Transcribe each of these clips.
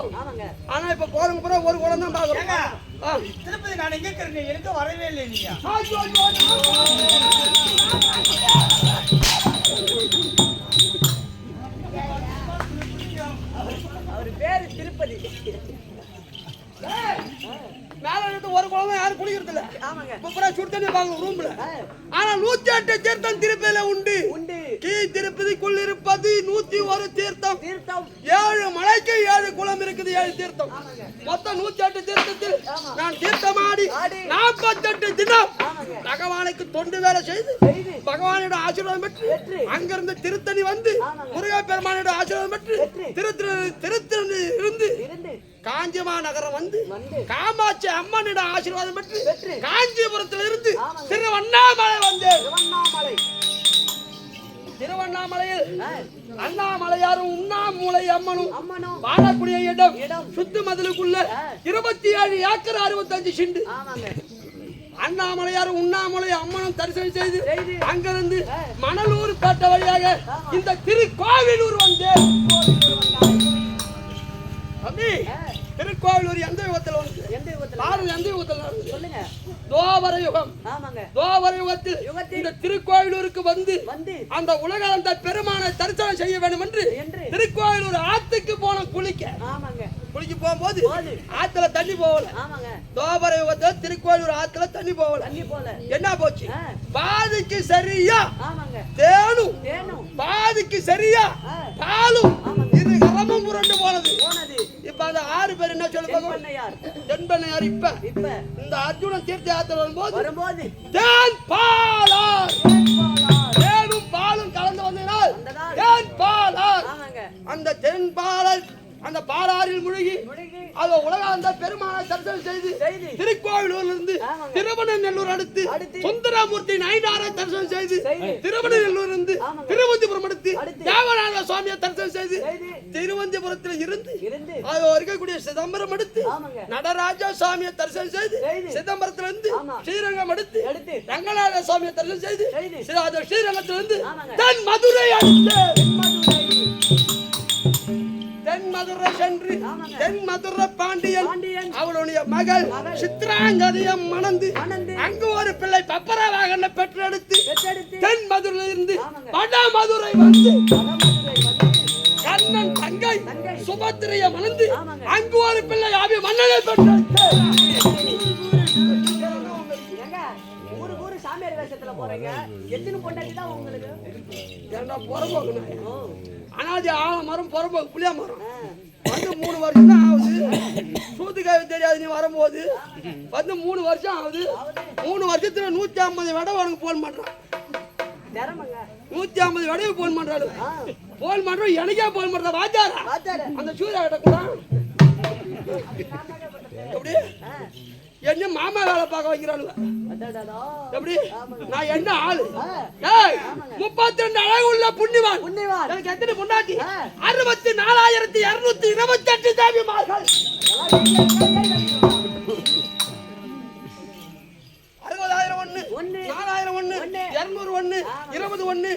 பார்த்தோம். ஆனா இப்ப போறவங்க பூரா ஒரு குளம் தான் பாக்குறோம். திருப்பதி நான் எங்க இருக்கிறேன், எனக்கு வரவே இல்லை நீங்க. அவர் பேரு திருப்பதி. மேல இருந்து ஒரு குளம் யாரும் குளிக்கிறது இல்ல. இப்ப சுடு தண்ணி பாக்கணும் ரூம்ல. ஆனா 108 தீர்த்தம் திருப்பதியில உண்டு. கீ திருப்பதிக்குள் இருப்பது 101 தீர்த்தம். 7 மலைக்கு 7 குளம் இருக்குது, 7 தீர்த்தம். மொத்தம் 108 தீர்த்தத்தில் நான் தீர்த்தமாடி 48 தினம் பகவானுக்கு தொண்டு வேலை செய்து பகவானோட ஆசீர்வாதம் பெற்று அங்கிருந்து திருத்தணி வந்து முருகப்பெருமானோட ஆசீர்வாதம் பெற்று திருத்தணி இருந்து காஞ்சிமா நகரம் வந்து காமாட்சி அம்மனோட ஆசீர்வாதம் பெற்று காஞ்சிபுரத்தில் இருந்து திருவண்ணாமலை வந்தேன். திருவண்ணாமலையில் அண்ணாமலையாரும் உண்ணாமூலை அம்மனும் வாழக்கூடிய இடம் சுத்து மதிலுக்குள்ள 27 ஏக்கர் 65 செண்டு. அண்ணாமலையாரும் உண்ணாமலை அம்மனும் தரிசனம் செய்து அங்கிருந்து மணலூர் பேட்டை வழியாக இந்த திருக்கோவிலூர் வந்தேன். திருக்கோவிலூர் எந்த யுகத்தில் வந்து எந்த யுகத்தில் சொல்லுங்க. துவாபர யுகம். துவாபர யுகத்தில் இந்த திருக்கோவிலூருக்கு வந்து அந்த உலக அந்த பெருமானை தரிசனம் செய்ய வேண்டும் என்று திருக்கோவிலூர் ஆத்துக்கு போன குளிக்க போகும்போது ஆத்துல தண்ணி போகல. துவாபர யுகத்துல திருக்கோவிலூர் ஆத்துல தண்ணி போகல. என்ன போச்சு? பாதிக்கு சரியா தேனும் பாதிக்கு சரியா பாலும் இது கரமும் புரண்டு போனது. இப்ப அந்த 6 பேர் என்ன சொல்லுவாங்க? தென்பண்ணையார். இப்ப இந்த அர்ஜுனன் தீர்த்த யாத்திரை வரும்போது தேன் பாலார் தேனும் பாலும் கலந்து வந்ததால் தேன் பாலார். அந்த தென் பாலார் அந்த பாலாறில் முழுகி அது உலக அந்த பெருமானை தரிசனம் செய்து திருக்கோவிலூர்ல இருந்து திருவண்ணநல்லூர் அடுத்து சுந்தரமூர்த்தி நாயனாரை தரிசனம் செய்து திருவண்ணநல்லூர் இருந்து திருவந்திபுரம் அடுத்து தேவநாத சுவாமியை தரிசனம் செய்து திருவந்திபுரத்தில் இருந்து அது இருக்கக்கூடிய சிதம்பரம் அடுத்து நடராஜா சுவாமியை தரிசனம் செய்து சிதம்பரத்துல இருந்து ஸ்ரீரங்கம் அடுத்து ரங்கநாத சுவாமியை தரிசனம் செய்து ஸ்ரீரங்கத்துல இருந்து தென் மதுரை அடுத்து தென்மதுரை சென்று தென்மதுரை பாண்டியன் அவளுடைய மகள் சித்ராங்கதியம் மணந்து அங்கு ஒரு பிள்ளை பப்பரவாகன பெற்றெடுத்து தென்மதுரையில் இருந்து வடமதுரை வந்து கண்ணன் தங்கை சுபத்திரைய மணந்து அங்கு ஒரு பிள்ளை ஆவி மன்னனை பெற்றெடுத்து சாமியார் வேஷத்துல போறீங்க. எத்தனை பொண்டாட்டி தான் உங்களுக்கு? ஏண்டா பொறம்போக்கு அனாதி ஆலமரம் பொறம்போக்கு புளியா மரம் வந்து 3 வருஷம் தான் ஆகுது. சூத்துக்காய் தெரியாது நீ வரும்போது வந்து 3 வருஷம் ஆகுது. 3 வருஷத்துல 150 வடை உனக்கு போன் பண்றான். 150 வடையை போன் பண்றாரு. போன் பண்றோம் எனக்கே போன் பண்ற வாஜாரா அந்த சூர்யா கிட்ட எப்படி என்ன மாமா வேலை பார்க்க வைக்கிறானுங்க. எப்படி நான் என்ன ஆளு? 32 அழகு உள்ள புண்ணியவான். எனக்கு எத்தனை பொண்டாட்டி? 64,228 தேவிமார்கள். 60,000 ஒண்ணு 4,000 ஒண்ணு 200 ஒண்ணு 20 ஒண்ணு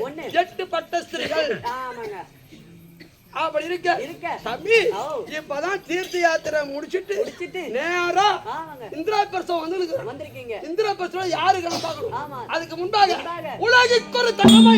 8 பட்ட ஸ்திரீகள். அப்படி இருக்க தம்பி இப்பதான் தீர்த்த யாத்திரை முடிச்சிட்டு நேரா இந்திரா பிரசவம் வந்திருக்கீங்க. இந்திரா பிரசவம் யாருக்கு பார்க்கணும்? அதுக்கு முன்பாக உலகிற்கு ஒரு தனமா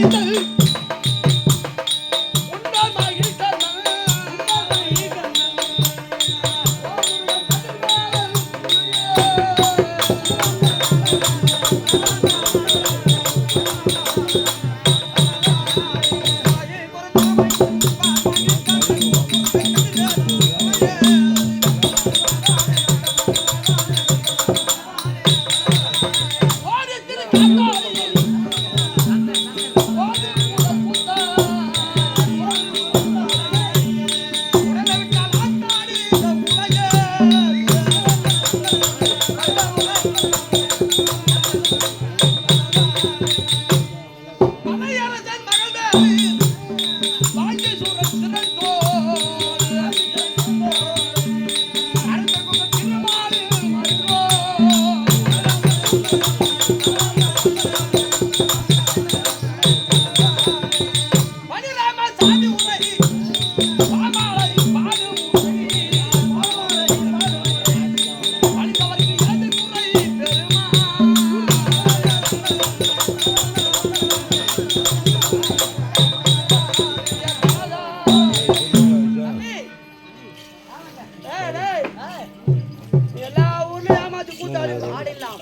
கூத்து ஆடிடலாம்.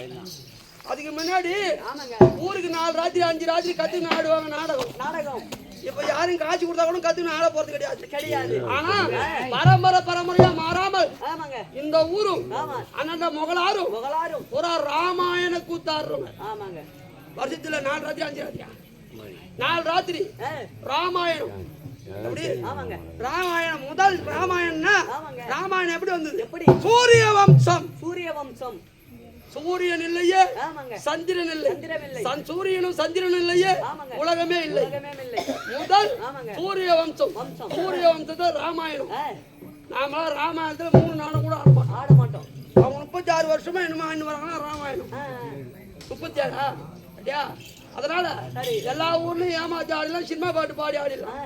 அதுக்கு முன்னாடி ஆமாங்க. ஊருக்கு 4 ராத்திரி 5 ராத்திரி கத்துன்னு ஆடுவாங்க நாடகம். இப்ப யாரும் காட்சி கொடுத்தா கூட கத்துன்னு ஆட போறது கிடையாது. ஆனா பரம்பரையா மாறாமல் ஆமாங்க. இந்த ஊரும் ஆமா. அண்ணா முகலாரும் ஒரு ராமாயண கூத்தாடுறோம். ஆமாங்க. வருஷத்துல 4 ராத்திரி 5 ராத்திரியா 4 ராத்திரி ராமாயணம். எப்படி? ஆமாங்க. ராமாயணம் முதல் ராமாயணம்னா ராமாயணம் எப்படி வந்தது? எப்படி? சூரிய வம்சம். சூரியன் இல்லையே, சந்திரன் இல்லை. சூரியனும் சந்திரனும் இல்லையே, உலகமே இல்லை. முதல் சூரிய வம்சம். சூரிய வம்சத்தை ராமாயணம். நாம ராமாயணத்துல 3 நாளும் கூட ஆட மாட்டோம். அவங்க 36 வருஷமா என்னமா ஆண்டு வராங்கன்னா ராமாயணம் 37 அப்படியா? அதனால எல்லா ஊர்லயும் ஏமாத்தி ஆடிலாம், சினிமா பாட்டு பாடி ஆடிடலாம்.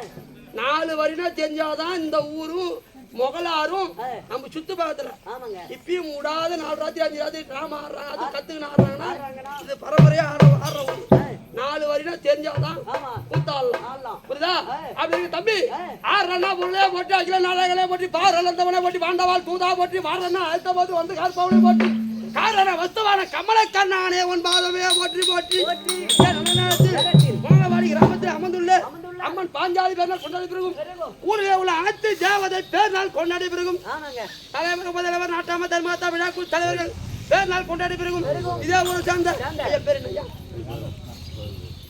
4 வரினா தெரிஞ்சாதான் இந்த ஊரும் முகலாரும் நம்ம சுத்து பக்கத்துல இப்பயும் விடாத 4 ராத்திரி 5 ராத்திரி டிராமா ஆடுறாங்க. அது கத்துக்கின்னு ஆடுறாங்கன்னா இது பரம்பரையா ஆடுற 4 வரினா தெரிஞ்சாதான் கூத்தாடலாம். புரியுதா? அப்படி தம்பி 6 ரன்னா பொருளே போட்டு 5 நாளைகளே போட்டு பாரந்தவனை போட்டு பாண்டவாள் தூதா போட்டு வாரன்னா அழுத்த போது வந்து கார்பாவனை போட்டு காரண வஸ்துவான கமல கண்ணானே உன் பாதமே போற்றி மோகவாடி கிராமத்தில் அமர்ந்துள்ள அம்மன் பாஞ்சாலி பேர் கொண்டாடி பிறகும் ஊரில் உள்ள அனைத்து தேவதை பேர் நாள் கொண்டாடி பிறகும் தலைவர் முதல்வர் நாட்டாம தர்மாத்தா விழாக்குள் தலைவர்கள் பேர் நாள் கொண்டாடி பிறகும் இதே ஊரை சேர்ந்த பேர்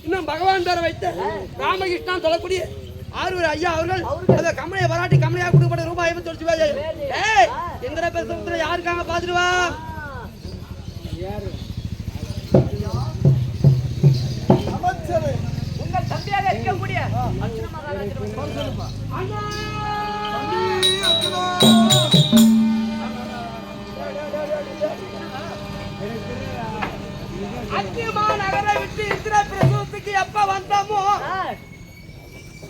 இன்னும் பகவான் பேரை வைத்த ராமகிருஷ்ணன் சொல்லக்கூடிய ஆரூர் ஐயா அவர்கள் கமலையை வராட்டி கமலையா கொடுக்கப்பட்ட ரூபாய் 25 இந்திர பேர் யாருக்காக பாத்துருவா? உங்கள் தம்பியாக இருக்கக்கூடிய அர்ச்சன மகாராஜர் அத்தியமா நகரை விட்டு இந்திர பிரசவத்துக்கு எப்ப வந்தோமோ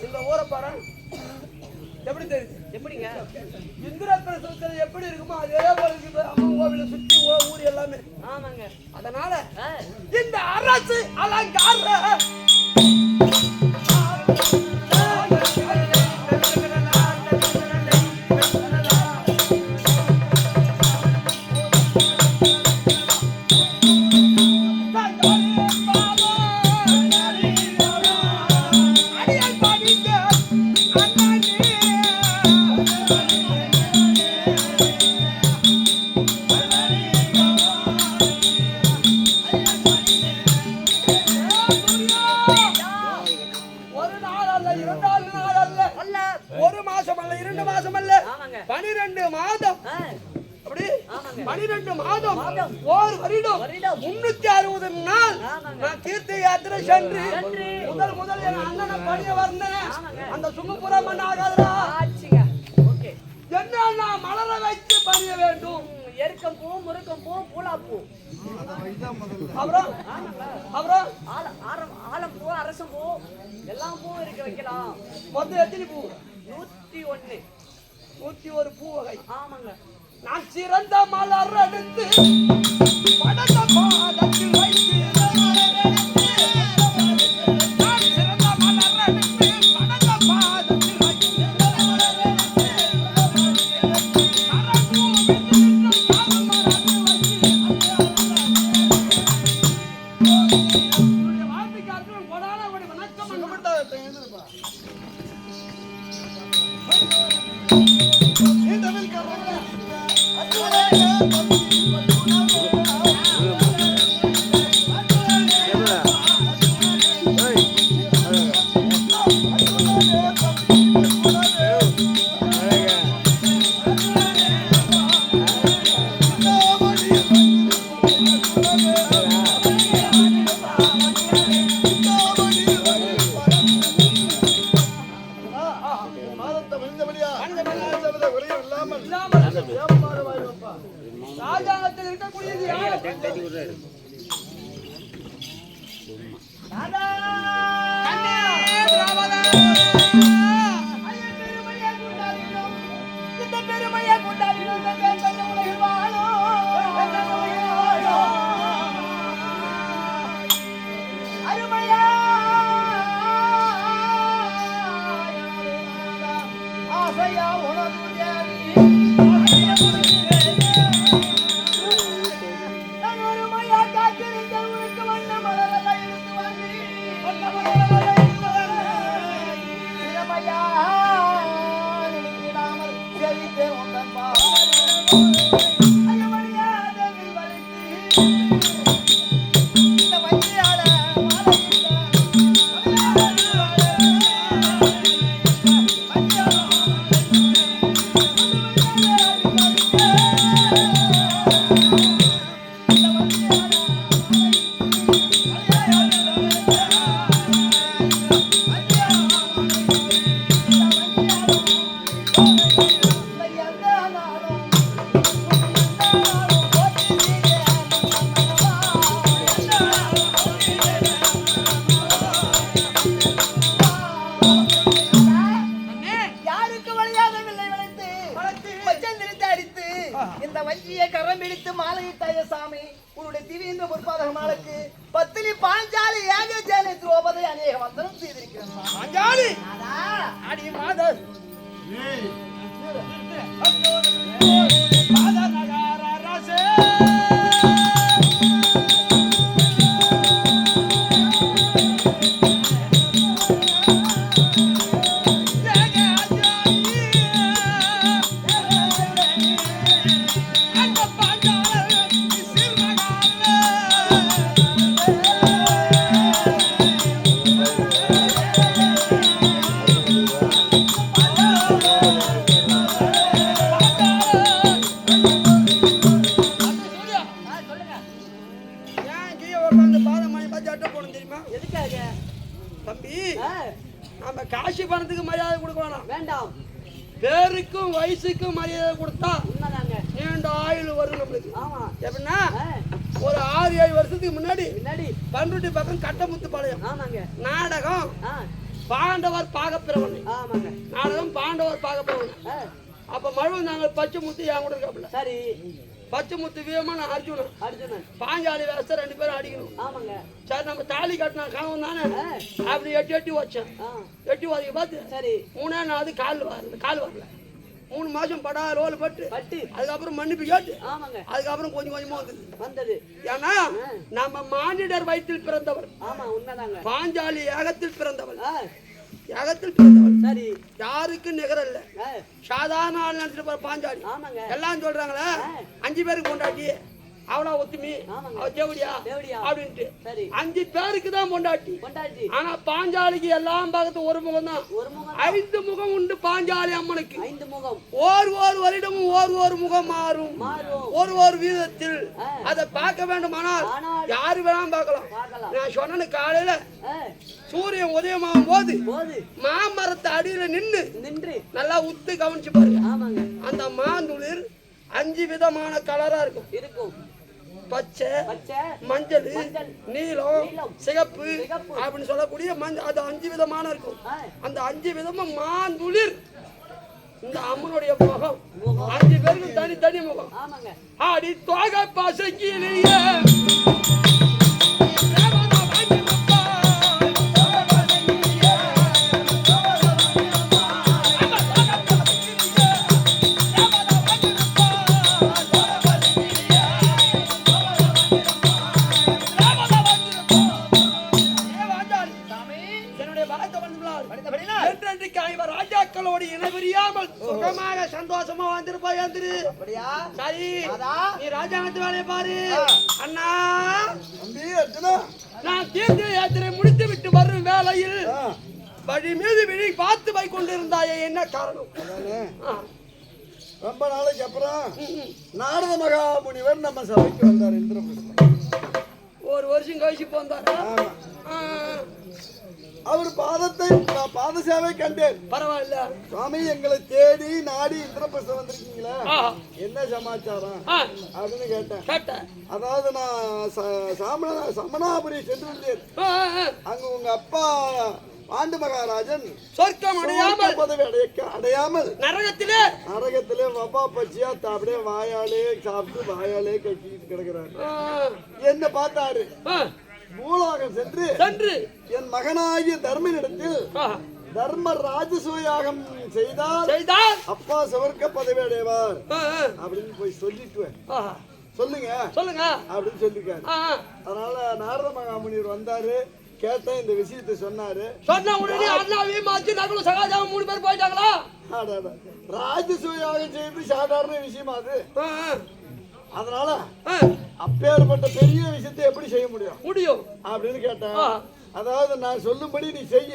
இந்த ஊரை பாரு எப்படி தெரியுது? எப்படிங்க? இந்திர பிரசவத்தில் எப்படி இருக்குமோ அதே போல இருக்கு. அம்மா கோவில சுத்தி ஊர் எல்லாமே. ஆமாங்க. அதனால இந்த அரசு அலங்கார ஓர் வருடம் 360 நாள் நான் தீர்த்த யாத்திரை சென்று முதல் என் அண்ணனை பணிய வந்தேன். அந்த சுங்கப்புறம் மண் ஆகாதா? என்ன நான் மலர வைத்து பணிய வேண்டும். எருக்கம் பூ, முருக்கம் பூ, பூலா பூ, அப்புறம் ஆலம் பூ, அரசம் பூ, எல்லாம் பூ இருக்க வைக்கலாம். மொத்தம் எத்தனை பூ? 101. 101 பூ வகை. ஆமாங்க. நான் சிறந்த மலர் எடுத்து படத்த பாதத்தில் வைத்து நான் சிறந்த மலர் எடுத்து படத்த பாதத்தில் வைத்து வாழ்த்துக்காரர்கள் கொடான ஒரு வணக்கம் ராஜாத்தில் இருக்கக்கூடியது யார்? இந்த வஞ்சியை கரம் பிடித்து மாலையிட்டாய சாமி உன்னுடைய திவீந்திர பொற்பாதக மாலைக்கு பத்தினி பாஞ்சாலி ஏக ஜெயனை திரௌபதி அநேக வந்தனம் செய்திருக்கிறேன் பாஞ்சாலி அடி மாதர் நம்ம காசு பணத்துக்கு மரியாதை கொடுக்க வேணாம், வேண்டாம். பேருக்கும் வயசுக்கும் மரியாதை கொடுத்தா நீண்ட ஆயுள் வரும் நம்மளுக்கு. ஆமா, எப்படின்னா ஒரு 6-7 வருஷத்துக்கு முன்னாடி பண்ருட்டி பக்கம் கட்டமுத்து பாளையம் நாடகம் பாண்டவர் பாகப்பிரவன். ஆமாங்க, நாடகம் பாண்டவர் பாகப்பிரவன். அப்ப மழை நாங்கள் பச்சை முத்து என் கூட இருக்காப்புல. சரி, பச்சை முத்து வீரமான அர்ஜுனன் பாஞ்சாலி வேஸ்த 2 பேரும் அடிக்கணும். ஆமாங்க, சரி நம்ம தாலி கட்டினா கணவன் தானே, அப்படி எட்டி வச்சேன். எட்டி வாதிக்க பார்த்து சரி 3 நாள் கால் வரல. 3 மாசம் படா ரோல் பட்டு அதுக்கப்புறம் மன்னிப்பு கேட்டு அதுக்கப்புறம் கொஞ்சம் கொஞ்சமா வந்தது. ஏன்னா நம்ம மானிடர் வயிற்றில் பிறந்தவர். ஆமா, உண்மைதாங்க. பாஞ்சாலி ஏகத்தில் பிறந்தவள். சரி, யாருக்கு நிகரல்ல. சாதாரண ஆள் நினைச்சிட்டு போற பாஞ்சாலி. எல்லாம் சொல்றாங்களே 5 பேருக்கு பொண்டாட்டி, அவளா ஒத்துமி, அவ தேவடியா அப்படின்ட்டு 5 பேருக்கு தான் பொண்டாட்டி. ஆனா பாஞ்சாலிக்கு எல்லாம் பார்த்து ஒரு முகம் தான். 5 முகம் உண்டு பாஞ்சாலி அம்மனுக்கு. 5 முகம். ஒரு வருடமும் ஒரு முகம் மாறும். ஒரு வீதத்தில் அதை பார்க்க வேண்டுமானால் யாரு வேணாலும் பார்க்கலாம். நான் சொன்ன காலையில சூரியன் உதயமாகும் போது மாமரத்தை அடியில நின்று நல்லா உத்து கவனிச்சு பாருங்க. அந்த மாந்துளிர் 5 விதமான கலரா இருக்கும். பச்சை, மஞ்சள், நீலம், சிகப்பு அப்படின்னு சொல்லக்கூடிய மஞ்சள். அது 5 விதமான இருக்கும். அந்த 5 விதமும் மாந்துளிர் இந்த அம்மனுடைய முகம். 5 பேருக்கு தனி முகம். ஆடி தோகை பசங்கிலேயே ராஜாக்களோடு இணைவறியாமல் சுகமாக சந்தோஷமா வந்திருப்பா. சரி, நீ ராஜாங்கத்து வேலையை பாரு. அண்ணா, நான் தீர்த்த யாத்திரை முடித்து விட்டு வரும் வேளையில் வழி மீது விழி பார்த்து போய் கொண்டிருந்தாயே, என்ன காரணம்? ரொம்ப நாளைக்கு அப்புறம் நாரத மகா முனிவர் நம்ம சபைக்கு வந்தார். இந்திரபிரஸ்தம் ஒரு வருஷம் கழிச்சு போந்தாரு. அவர் பாத சேவை கண்டேன். பரவாயில்ல சுவாமி, எங்களை தேடி நாடி இந்திரபிரஸ்தம் வந்திருக்கீங்களா, என்ன சமாச்சாரம் அப்படின்னு கேட்டேன். அதாவது நான் சமணாபுரி சென்றிருந்தேன். அங்க உங்க அப்பா ஆண்டு மகாராஜன் சொர்க்கம் பதவி அடையாமல் நரகத்திலே வப்பா பச்சியா அப்படியே வாயாலே சாப்பிட்டு வாயாலே கட்டிட்டு கிடக்குறாரு. என்ன பார்த்தாரு, பூலோகம் சென்று என் மகனாகிய தர்மனிடத்தில் தர்ம ராஜசூயாகம் செய்தால் அப்பா சொர்க்க பதவி அடைவார் அப்படின்னு போய் சொல்லிட்டு சொல்லுங்க அப்படின்னு சொல்லிருக்காரு. அதனால நாரத மகாமுனிவர் வந்தாரு. கேட்டேன், இந்த விஷயத்தை சொன்னாரு. சொன்ன உடனே அண்ணாவையும் மாற்றி நகலும் சகாஜாவும் 3 பேர் போயிட்டாங்களா? ராஜசூயாக செய்து சாதாரண விஷயமா அது? அதனால அப்பேற்பட்ட பெரிய விஷயத்தை எப்படி செய்ய முடியும் அப்படின்னு கேட்டேன். அதாவது நான் சொல்லும்படி நீ செய்ய,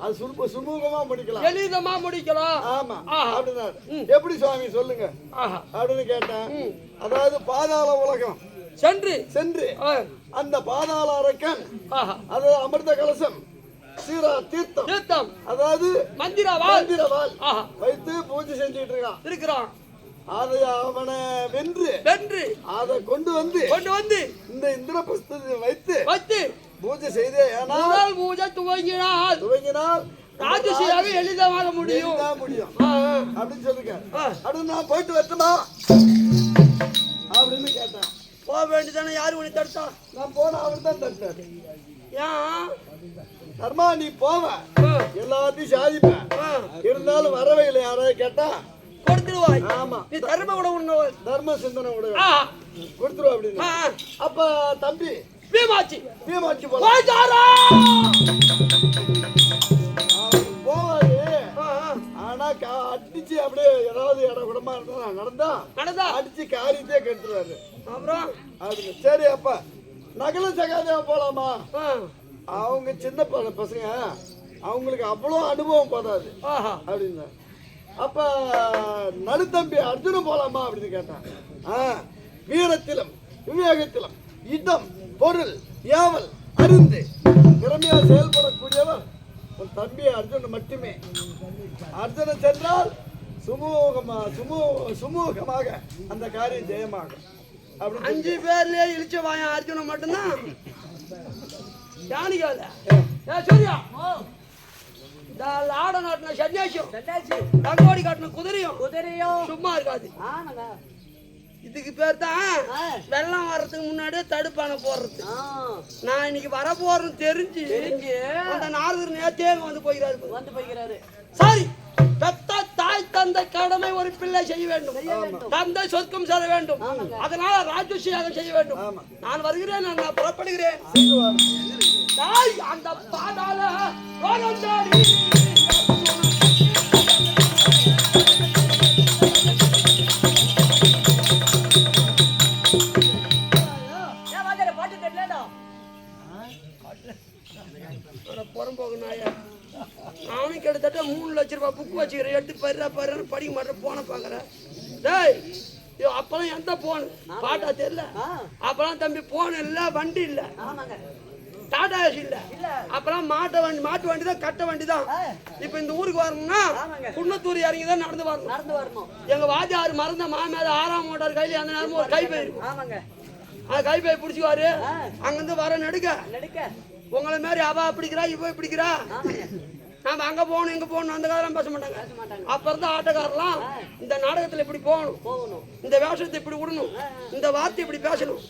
அது சுமூகமா முடிக்கலாம், எளிதமா முடிக்கலாம். ஆமா அப்படின்னா எப்படி சுவாமி சொல்லுங்க அப்படின்னு கேட்டேன். அதாவது பாதாள உலகம் சென்று அந்த பாதாள அரக்கன், அது அமிர்த கலசம், சீரா தீர்த்தம், அதாவது மந்திரவாள் வைத்து பூஜை செஞ்சுட்டு இருக்கிறான். அதை அவனை வென்று அதை கொண்டு வந்து இந்த இந்திரபிரஸ்தத்தை வைத்து பூஜை செய்தே பூஜை துவங்கினால் ராஜசியாக எளிதாக முடியும் அப்படின்னு சொல்லுங்க. அப்படின்னு நான் போயிட்டு வரட்டுமா அப்படின்னு கேட்டேன். போக வேண்டியதானே? யாரு உன்னை தடுத்தா? நான் போன அவர் தான் தடுத்தாரு. ஏன் தர்மா நீ போவ, எல்லாத்தையும் சாதிப்பேன், இருந்தாலும் வரவே இல்லை. யாராவது கேட்டா கொடுத்துருவாய். ஆமா, நீ தர்ம கூட உண்ணவள், தர்ம சிந்தனை கூட கொடுத்துருவா அப்படின்னு. அப்ப தம்பி பீமாச்சி போவாரு. ஆனா அடிச்சு அப்படியே ஏதாவது இடம் குடமா நடந்தா அடிச்சு காரியத்தையே கெடுத்துருவாரு. அப்புறம் அப்படின்னு சரி அப்ப நகல சகாதேவ போலாமா? அவங்க சின்ன பசங்க, அவங்களுக்கு அவ்வளோ அனுபவம் போதாது அப்படின்னு. அப்ப நடுத்தம்பி அர்ஜுனன் போலாமா அப்படின்னு கேட்டான். வீரத்திலும் விவேகத்திலும் இடம் பொருள் ஏவல் அறிந்து திறமையா செயல்படக்கூடியவர் உன் தம்பி அர்ஜுனன் மட்டுமே. அர்ஜுனன் சென்றால் சுமூகமாக அந்த காரியம் ஜெயமாகும். அப்படி 5 பேர்லயே இழிச்ச வாயன் அர்ஜுனன் மட்டும்தான். யானிக்கால சூர்யா ஆட நாட்டின சன்னியாசியும் தங்கோடி காட்டின குதிரையும் சும்மா இருக்காது. இதுக்கு பேர் தான் வெள்ளம் வர்றதுக்கு முன்னாடியே தடுப்பான போடுறது. நான் இன்னைக்கு வர போறேன்னு தெரிஞ்சு அந்த நாரதர் நேத்தே வந்து போய்கிறாரு. சரி, பெத்த தாய் தந்தை கடமை ஒரு பிள்ளை செய்ய வேண்டும், தந்தை சொர்க்கம் செல்ல வேண்டும், அதனால ராஜ்யசியாக செய்ய வேண்டும். நான் வருகிறேன், நான் புறப்படுகிறேன். தாய் அந்த பாதாள புறம்போகனாயா நானும் கிட்டத்தட்ட 3 லட்ச ரூபாய் புக்கு வச்சுக்கிறேன். எடுத்து பர்ற படிக்க மாட்டேன், போன பாக்குறேன். டேய் அப்பெல்லாம் எந்த போன் பாட்டா தெரியல. அப்பெல்லாம் தம்பி போன் இல்ல, வண்டி இல்ல, டாடா ஏசி இல்ல. அப்பெல்லாம் மாட்டு வண்டி தான், கட்ட வண்டி தான். இப்ப இந்த ஊருக்கு வரணும்னா குன்னத்தூர் இறங்கிதான் நடந்து வரணும். எங்க வாத்தியார் மறந்த மாமேல 6ஆம் மோட்டார் கையில அந்த நேரமும் ஒரு கைப்பை இருக்கும். கைப்பை பிடிச்சுவாரு. அங்கிருந்து வர நடுக்க உங்களை மாதிரி அவ பிடிக்கிறா, இவ பிடிக்கிறா. நாம அங்க போகணும், இங்க போகணும், அந்த காலம் பேச மாட்டாங்க. அப்ப இருந்த ஆட்டக்காரெல்லாம் இந்த நாடகத்துல இப்படி போகணும், இந்த வேஷத்தை இப்படி விடணும், இந்த வார்த்தை இப்படி பேசணும்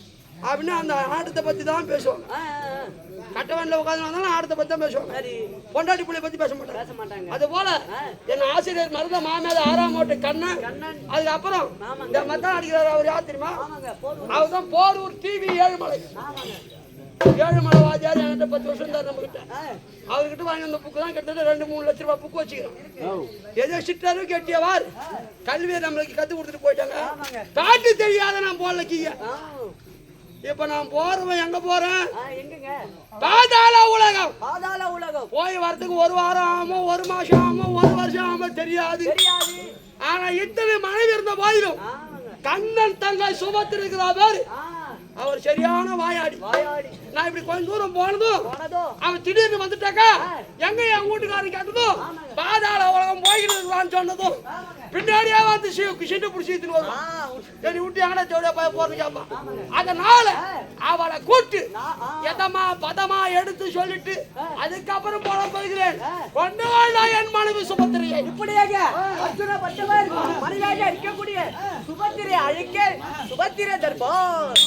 அப்படின்னு அந்த ஆட்டத்தை பத்தி தான் பேசுவாங்க. கட்டவன்ல உட்காந்து வந்தாலும் ஆட்டத்தை பத்தி தான் பேசுவாங்க. பொண்டாட்டி பிள்ளை பத்தி பேச மாட்டாங்க. அது போல என் ஆசிரியர் மருத மாமேத 6ஆம் ஓட்டு கண்ணன். அதுக்கப்புறம் இந்த மத்தான் அடிக்கிறார். அவர் யார் தெரியுமா? அவர் தான் போரூர் டிவி ஏழுமலை வாத்தியார். என்கிட்ட 10 வருஷம் தான் நம்ம கிட்ட. அவர்கிட்ட வாங்கி அந்த புக்கு தான் கிட்டத்தட்ட 2-3 லட்ச ரூபாய் புக்கு வச்சுக்கிறோம். ஏதோ சிட்டரும் கெட்டியவார் கல்வியை நம்மளுக்கு கத்து கொடுத்துட்டு போயிட்டாங்க. காட்டு தெரியாத நான் போடல கீழ. இப்ப நான் போறவன் எங்க போறேன்? பாதாள உலகம். போய் வரதுக்கு 1 வாரம் ஆகும், 1 மாசம் ஆகும், 1 வருஷம் ஆகும், தெரியாது. ஆனா இத்தனை மனைவி இருந்த போயிடும் கண்ணன் தங்கை சுமத்து இருக்கிறா பேரு. அவர் சரியான வாயாடி. நான் இப்படி கொஞ்சம் தூரம் போனதும் அவன் திடீர்னு வந்துட்டாக்கா எங்க என் வீட்டுக்காரன் கேட்டதும் பாதாள உலகம் போய்கிட்டு இருக்கலான்னு சொன்னதும் பின்னாடியே வந்து சிட்டு பிடிச்சிட்டு வரும். சரி விட்டு எங்கடா ஜோடியா போய் போறது கேட்பான். அதனால அவளை கூட்டு எதமா பதமா எடுத்து சொல்லிட்டு அதுக்கப்புறம் போட போகிறேன். கொண்டு வாழ்ந்தா என் மனைவி சுபத்திரையை. இப்படியாக அர்ஜுன பட்டவர் மனைவியாக இருக்கக்கூடிய சுபத்திரை அழைக்க சுபத்திரை தர்பார்